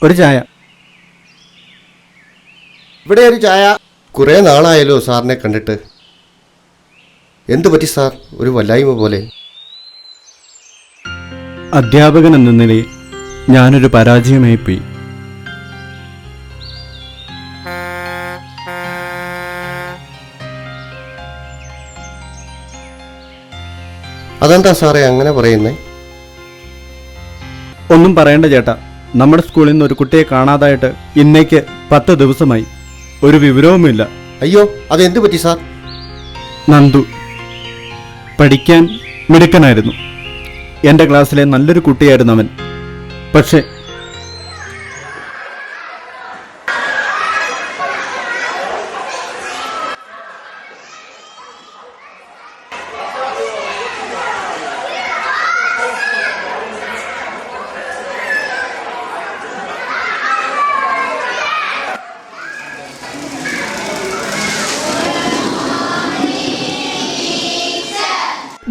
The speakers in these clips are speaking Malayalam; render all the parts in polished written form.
ഒരു ചായ. ഇവിടെ ഒരു ചായ. കുറേ നാളായല്ലോ സാറിനെ കണ്ടിട്ട്. എന്തു പറ്റി സാർ, ഒരു വല്ലായ്മ പോലെ? അധ്യാപകൻ എന്ന നിലയിൽ ഞാനൊരു പരാജയമായിപ്പോയി. അതെന്താ സാറേ അങ്ങനെ പറയുന്നേ? ഒന്നും പറയണ്ട ചേട്ടാ, നമ്മുടെ സ്കൂളിൽ നിന്ന് ഒരു കുട്ടിയെ കാണാതായിട്ട് ഇന്നേക്ക് 10 ദിവസമായി. ഒരു വിവരവുമില്ല. അയ്യോ, അതെന്തു പറ്റി സാർ? നന്ദു പഠിക്കാൻ മിടുക്കനായിരുന്നു. എൻ്റെ ക്ലാസ്സിലെ നല്ലൊരു കുട്ടിയായിരുന്നു അവൻ. പക്ഷേ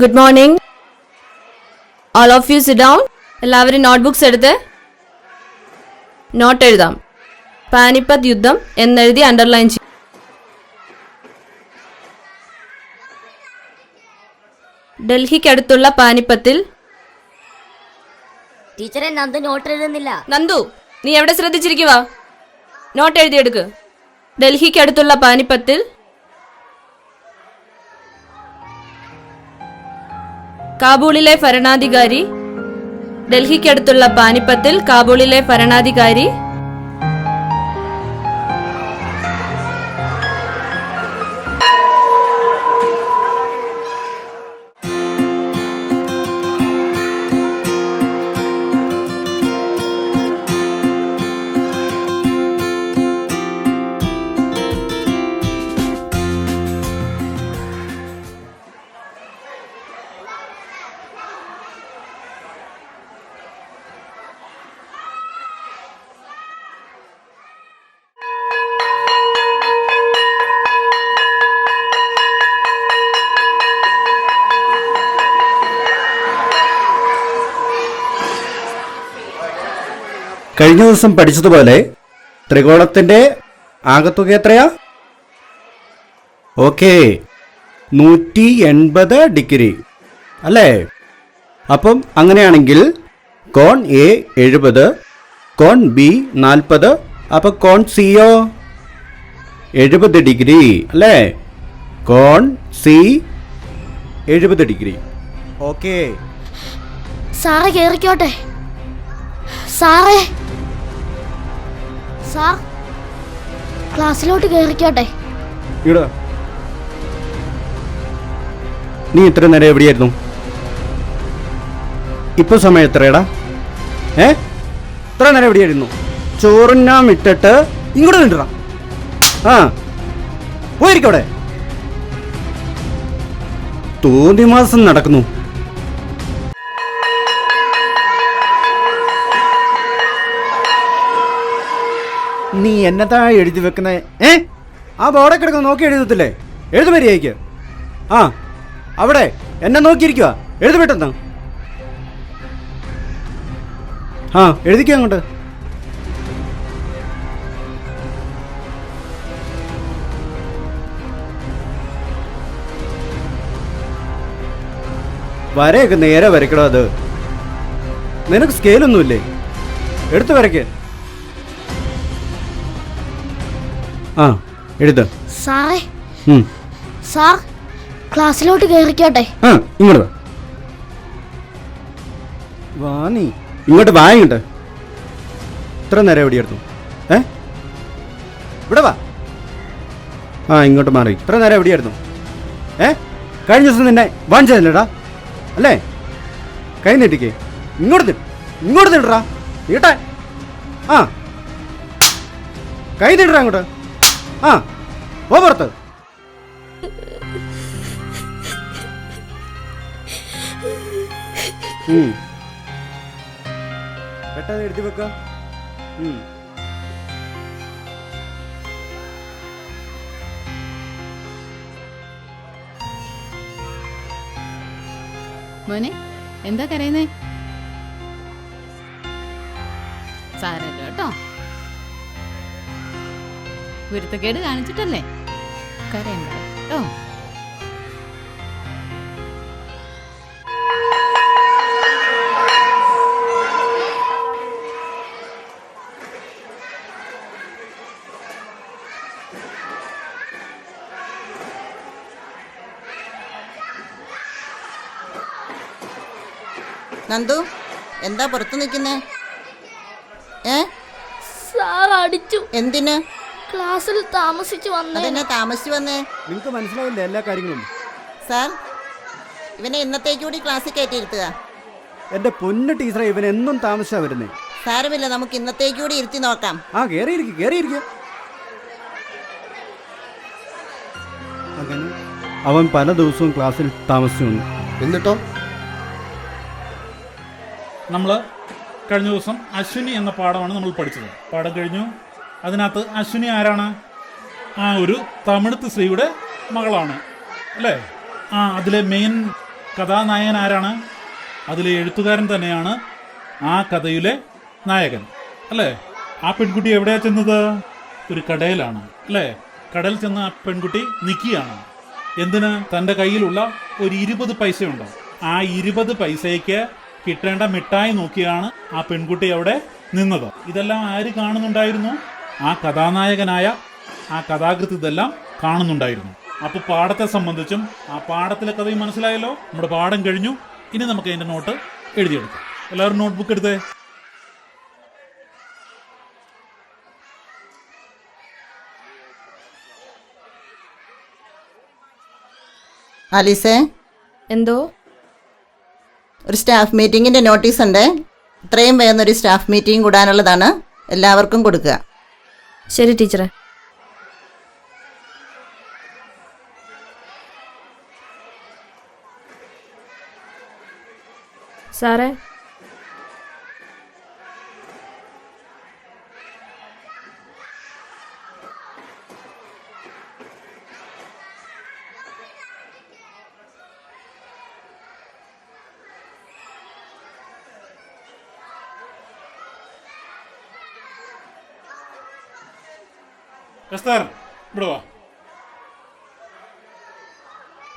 Good morning. All of you sit down. എല്ലാവരും നോട്ട്ബുക്സ് എടുത്ത് നോട്ട് എഴുതാം. പാനിപ്പത്ത് യുദ്ധം എന്നെഴുതി അണ്ടർലൈൻ ചെയ്യും. ഡൽഹിക്കടുത്തുള്ള പാനിപ്പത്തിൽ. ടീച്ചറെ, നന്ദു നോട്ട് എഴുതുന്നില്ല. നന്ദു, നീ എവിടെ ശ്രദ്ധിച്ചിരിക്കുക? നോട്ട് എഴുതിയെടുക്ക്. ഡൽഹിക്കടുത്തുള്ള പാനിപ്പത്തിൽ കാബൂളിലെ ഭരണാധികാരി. ഡൽഹിക്കടുത്തുള്ള പാനിപ്പത്തിൽ കാബൂളിലെ ഭരണാധികാരി കഴിഞ്ഞ ദിവസം പഠിച്ചതുപോലെ ത്രികോണത്തിന്റെ ആകത്തുക എത്രയാ? ഓക്കെ, 180 ഡിഗ്രി അല്ലേ? അപ്പം അങ്ങനെയാണെങ്കിൽ കോൺ എ 70, കോൺ ബി 40, അപ്പം കോൺ സിയോ 70 ഡിഗ്രി അല്ലേ? കോൺ സി 70 ഡിഗ്രി. ഓക്കെ സാറേ, കേറിക്കോട്ടെ. സാറേ, സാർ ക്ലാസ്സിലോട്ട് കേറിക്കോട്ടെ. ഇവിടെ നീ ഇത്ര നേരം എവിടെയായിരുന്നു? ഇപ്പൊ സമയം എത്രയടാ? ഇത്ര നേരം എവിടെയായിരുന്നു? ചോറിനാൻ ഇട്ടിട്ട് ഇങ്ങോട്ട് നിന്നിട്ടാ. ആ, പോയിരിക്കവിടെ. തോന്നി മാസം നടക്കുന്നു. നീ എന്നതാ എഴുതി വെക്കുന്നേ? ആ ബോർഡെ കിടക്കുന്ന നോക്കി എഴുതത്തില്ലേ? എഴുതു മര്യാദയ്ക്ക്. ആ, അവിടെ എന്നെ നോക്കിയിരിക്കുക. എഴുതു പെട്ടെന്ന്. ആ, എഴുതിക്കോ അങ്ങോട്ട്. വരയൊക്കെ നേരെ വരയ്ക്കടോ. അത് നിനക്ക് സ്കെയിലൊന്നുമില്ലേ? എടുത്ത് വരയ്ക്ക്. ആ, എഴുത. സാറേ, സാർ ക്ലാസ്സിലോട്ട് കേറിക്കോട്ടെ. ആ, ഇങ്ങോട്ട് വാ. നീ ഇങ്ങോട്ട് വാ. ഇങ്ങോട്ട്. ഇത്ര നേരം എവിടെയായിരുന്നു? ഇവിടെ വാ. ആ, ഇങ്ങോട്ട് മാറി. ഇത്ര നേരം എവിടെയായിരുന്നു? കഴിഞ്ഞ ദിവസം നിന്നെ വാങ്ങിച്ചതല്ലേടാ അല്ലേ? കൈ നീട്ടിക്കേ. ഇങ്ങോട്ട് ഇങ്ങോട്ട് നീട്ടറാ. നീട്ടെ. ആ, കൈ നീട്ടറാ അങ്ങോട്ട്. ആ, പോ പുറത്ത്. പെട്ടെന്ന് എഴുതി വെക്ക. മോനെ, എന്താ കരയുന്നേ? സാരല്ല കേട്ടോ. ഗുരുത്തക്കേട് കാണിച്ചിട്ടല്ലേ, കരയണ്ട കേട്ടോ. നന്ദു, എന്താ പുറത്ത് നിൽക്കുന്നേ? സാർ അടിച്ചു. എന്തിന്? ക്ലാസ്സിൽ താമസിച്ചു വന്നേ. അതെന്നെ താമസിച്ചു വന്നേ? നിങ്ങൾക്ക് മനസ്സിലായില്ലേ എല്ലാ കാര്യങ്ങളും? സാർ, ഇവനെ ഇന്നത്തേക്ക് കൂടി ക്ലാസ്സിൽ കയറ്റിയിരുത്തുക. എൻ്റെ പൊന്നു ടീച്ചറെ, ഇവൻ എന്നും താമസിച്ചാ വരുന്നേ. സാരമില്ല, നമുക്ക് ഇന്നത്തേക്ക് കൂടി ഇരുത്തി നോക്കാം. കേറിയിരിക്കുക. അങ്ങനെ അവൻ പല ദിവസവും ക്ലാസ്സിൽ താമസിച്ചു വന്നു. എന്നിട്ടോ? നമ്മൾ കഴിഞ്ഞ ദിവസം അശ്വിനി എന്ന പാഠമാണ് നമ്മൾ പഠിച്ചത്. പാഠം കഴിഞ്ഞു. അതിനകത്ത് അശ്വിനി ആരാണ്? ആ ഒരു തമിഴത്ത് സ്ത്രീയുടെ മകളാണ് അല്ലേ? അതിലെ മെയിൻ കഥാനായകൻ ആരാണ്? അതിലെ എഴുത്തുകാരൻ തന്നെയാണ് ആ കഥയിലെ നായകൻ അല്ലേ? ആ പെൺകുട്ടി എവിടെയാണ് ചെന്നത്? ഒരു കടയിലാണ് അല്ലേ? കടയിൽ ചെന്ന് ആ പെൺകുട്ടി നിൽക്കുകയാണ്. എന്തിന്? തൻ്റെ കയ്യിലുള്ള ഒരു 20 പൈസയുണ്ട്. ആ 20 പൈസയ്ക്ക് കിട്ടേണ്ട മിഠായി നോക്കിയാണ് ആ പെൺകുട്ടി അവിടെ നിന്നത്. ഇതെല്ലാം ആര് കാണുന്നുണ്ടായിരുന്നു? ആ കഥാനായകനായ ആ കഥാകൃത്ത് ഇതെല്ലാം കാണുന്നുണ്ടായിരുന്നു. അപ്പോൾ പാഠത്തെ സംബന്ധിച്ചും ആ പാഠത്തിലെ കഥയും മനസ്സിലായല്ലോ. നമ്മുടെ പാഠം കഴിഞ്ഞു. ഇനി നമുക്ക് അതിൻ്റെ നോട്ട് എഴുതിയെടുക്കാം. എല്ലാവരും നോട്ട്ബുക്ക് എടുത്തേ. ആലീസേ, എന്തോ? ഒരു സ്റ്റാഫ് മീറ്റിങ്ങിൻ്റെ നോട്ടീസ് ഉണ്ട്. ഇത്രയും വേഗം ഒരു സ്റ്റാഫ് മീറ്റിംഗ് കൂടാനുള്ളതാണ്. എല്ലാവർക്കും കൊടുക്കുക. ശരി ടീച്ചറെ. സാറേ, എസ്തർ, ഇവിടെ വാ.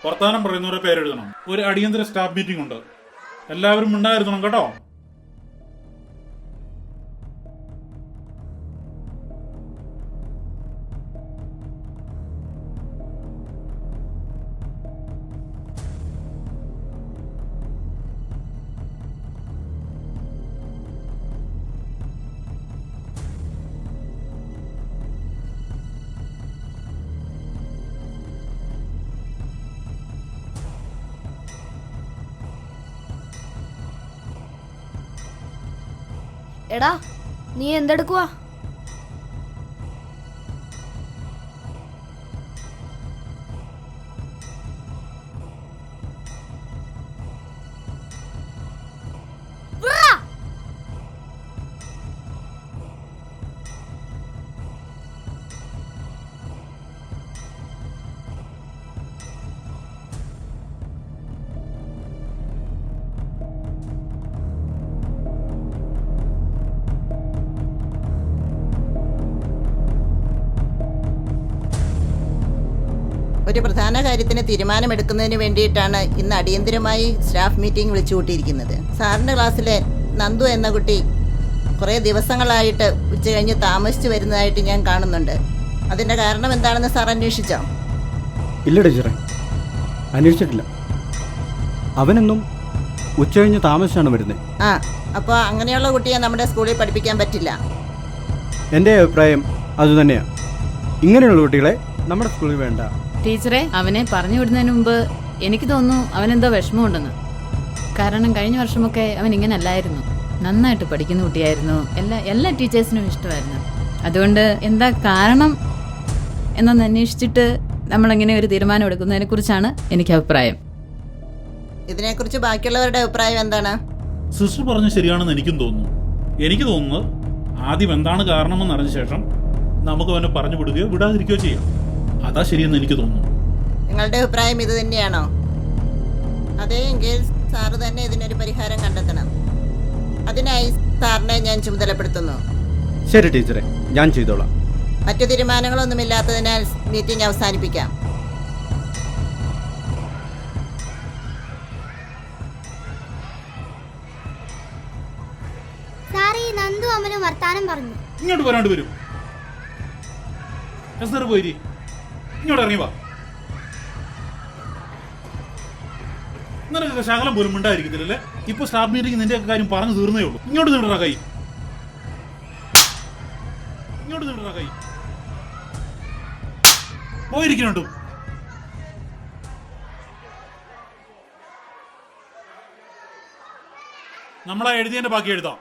വർത്താനം പറയുന്നവരെ പേരെഴുതണം. ഒരു അടിയന്തര സ്റ്റാഫ് മീറ്റിംഗ് ഉണ്ട്. എല്ലാവരും ഉണ്ടായിരുന്നണം കേട്ടോ. എടാ, നീ എന്തെടുക്കുവാ? ഒരു പ്രധാന കാര്യത്തിന് തീരുമാനമെടുക്കുന്നതിന് വേണ്ടിയിട്ടാണ് ഇന്ന് അടിയന്തരമായി സ്റ്റാഫ് മീറ്റിംഗ് വിളിച്ചു കൂട്ടിയിരിക്കുന്നത്. സാറിൻ്റെ ക്ലാസ്സിലെ നന്ദു എന്ന കുട്ടി കുറേ ദിവസങ്ങളായിട്ട് ഉച്ച കഴിഞ്ഞ് താമസിച്ചു വരുന്നതായിട്ട് ഞാൻ കാണുന്നുണ്ട്. അതിൻ്റെ കാരണം എന്താണെന്ന് സാർ അന്വേഷിച്ചോ? ഇല്ല ടീച്ചറെ, അന്വേഷിച്ചിട്ടില്ല. അവനെന്നും ഉച്ച കഴിഞ്ഞ് താമസിച്ചാണ് വരുന്നത്. അപ്പോൾ അങ്ങനെയുള്ള കുട്ടിയെ നമ്മുടെ സ്കൂളിൽ പഠിപ്പിക്കാൻ പറ്റില്ല. എൻ്റെ അഭിപ്രായം അതുതന്നെയാണ്. ഇങ്ങനെയുള്ള കുട്ടികളെ നമ്മുടെ സ്കൂളിൽ വേണ്ട. ടീച്ചറെ, അവനെ പറഞ്ഞു വിടുന്നതിന് മുമ്പ് എനിക്ക് തോന്നുന്നു അവനെന്തോ വിഷമമുണ്ടെന്ന്. കാരണം കഴിഞ്ഞ വർഷമൊക്കെ അവൻ ഇങ്ങനെ അല്ലായിരുന്നു. നന്നായിട്ട് പഠിക്കുന്ന കുട്ടിയായിരുന്നു. എല്ലാ ടീച്ചേഴ്സിനും ഇഷ്ടമായിരുന്നു. അതുകൊണ്ട് എന്താ കാരണം എന്നൊന്ന് അന്വേഷിച്ചിട്ട് നമ്മളെങ്ങനെ ഒരു തീരുമാനം എടുക്കുന്നതിനെ കുറിച്ചാണ് എനിക്ക് അഭിപ്രായം. ഇതിനെക്കുറിച്ച് ബാക്കിയുള്ളവരുടെ അഭിപ്രായം എന്താണ്? സിസ്റ്റർ പറഞ്ഞ ശരിയാണെന്ന് എനിക്കും തോന്നുന്നു. എനിക്ക് തോന്നുന്നത് ആദ്യം എന്താണ് കാരണമെന്ന് അറിഞ്ഞ ശേഷം നമുക്ക് അവനെ പറഞ്ഞു വിടുകയോ വിടാതിരിക്കുകയോ ചെയ്യാം. അതാ ശരിയെന്ന് എനിക്ക് തോന്നുന്നു. നിങ്ങളുടെ അഭിപ്രായം ഇത് തന്നെയാണോ? അതെങ്കിൽ സാറ് തന്നെ ഇതിനൊരു പരിഹാരം കണ്ടെത്തണം. അതിനായി സാറിനെ ഞാൻ ചുമതലപ്പെടുത്തുന്നു. ശരി ടീച്ചറെ, ഞാൻ ചെയ്തോളാം. മറ്റു തീരുമാനങ്ങളൊന്നുമില്ലാത്തതിനാൽ മീറ്റിംഗ് അവസാനിപ്പിക്കാം. സാർ, ഈ നന്ദു അമ്മനും വർത്താനം പറഞ്ഞു. ഇങ്ങോട്ട് വരാണ്ട് വരും. എസ്തർ പോയി ഇങ്ങോട്ട് ഇറങ്ങി വാ. നിനക്കൊക്കെ ശകലം പോലും ഉണ്ടായിരിക്കത്തില്ലല്ലേ? ഇപ്പൊ സ്റ്റാഫ് മീറ്റിംഗ് നിന്റെ ഒക്കെ കാര്യം പറഞ്ഞു തീർന്നേ ഉള്ളൂ. ഇങ്ങോട്ട് നീട്ടണ കൈ, ഇങ്ങോട്ട് നീട്ടണ കൈ. പോയിരിക്കുന്നുണ്ട്. നമ്മളാ എഴുതിയതിന്റെ ബാക്കി എഴുതാം.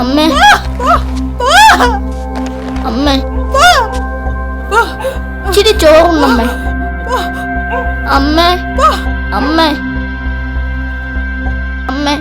അമ്മേ അമ്മേ ഇച്ചിരി ചോറുണ്ണമ്മേ അമ്മേ അമ്മേ അമ്മേ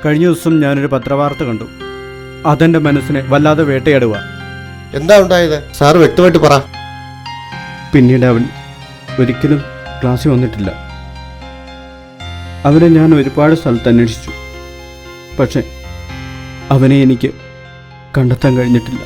കഴിഞ്ഞ ദിവസം ഞാനൊരു പത്രവാർത്ത കണ്ടു. അതെൻ്റെ മനസ്സിനെ വല്ലാതെ വേട്ടയാടുക. എന്താ ഉണ്ടായത്? സാറ് വ്യക്തമായിട്ട് പറ. പിന്നീട് അവൻ ഒരിക്കലും ക്ലാസ്സിൽ വന്നിട്ടില്ല. അവനെ ഞാൻ ഒരുപാട് സ്ഥലത്ത് അന്വേഷിച്ചു. പക്ഷെ അവനെ എനിക്ക് കണ്ടെത്താൻ കഴിഞ്ഞിട്ടില്ല.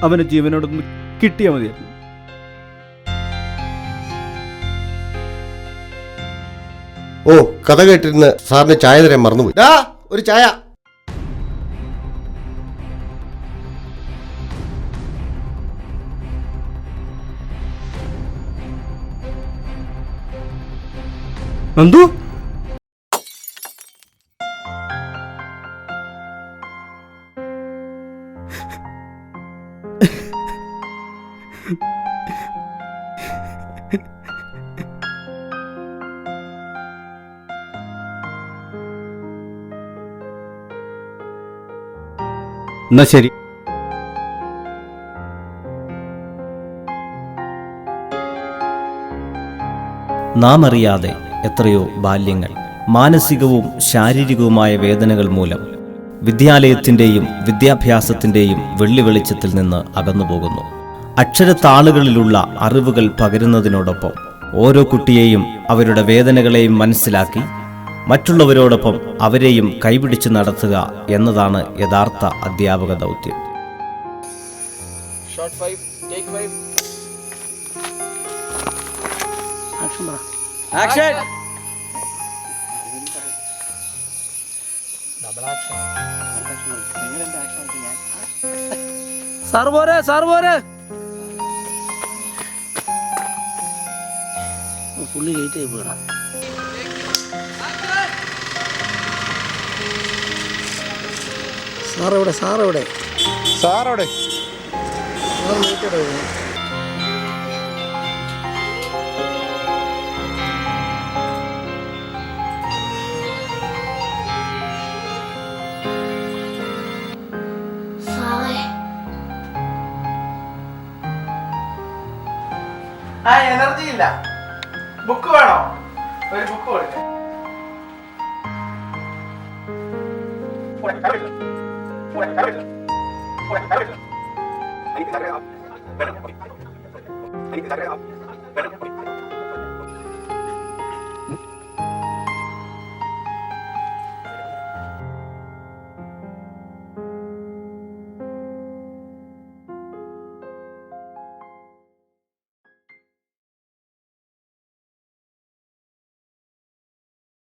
അവന് ജീവനോടൊന്ന് കിട്ടിയാൽ മതിയായിരുന്നു. ഓ, കഥ കേട്ടിരുന്ന് സാറിന് ചായ തരാൻ മറന്നുപോയി. ഒരു ചായ. നന്ദു, എന്നാ ശരി. നാം അറിയാതെ എത്രയോ ബാല്യങ്ങൾ മാനസികവും ശാരീരികവുമായ വേദനകൾ മൂലം വിദ്യാലയത്തിൻ്റെയും വിദ്യാഭ്യാസത്തിൻ്റെയും വെള്ളി വെളിച്ചത്തിൽ നിന്ന് അകന്നുപോകുന്നു. അക്ഷരത്താളുകളിലുള്ള അറിവുകൾ പകരുന്നതിനോടൊപ്പം ഓരോ കുട്ടിയെയും അവരുടെ വേദനകളെയും മനസ്സിലാക്കി മറ്റുള്ളവരോടൊപ്പം അവരെയും കൈപിടിച്ച് നടത്തുക എന്നതാണ് യഥാർത്ഥ അധ്യാപക ദൗത്യം. സാർ പോരെ, സാർ പോരെ. പുള്ളി ലേറ്റ് ആയി പോകണം. സാറെവിടെ, സാറെവിടെ, സാറവിടെ. സാർ ലേറ്റ് ആയി. എനർജി ഇല്ല. ബുക്ക് വേണോ? ഒരു ബുക്ക് കൊടുക്ക. എനിക്ക്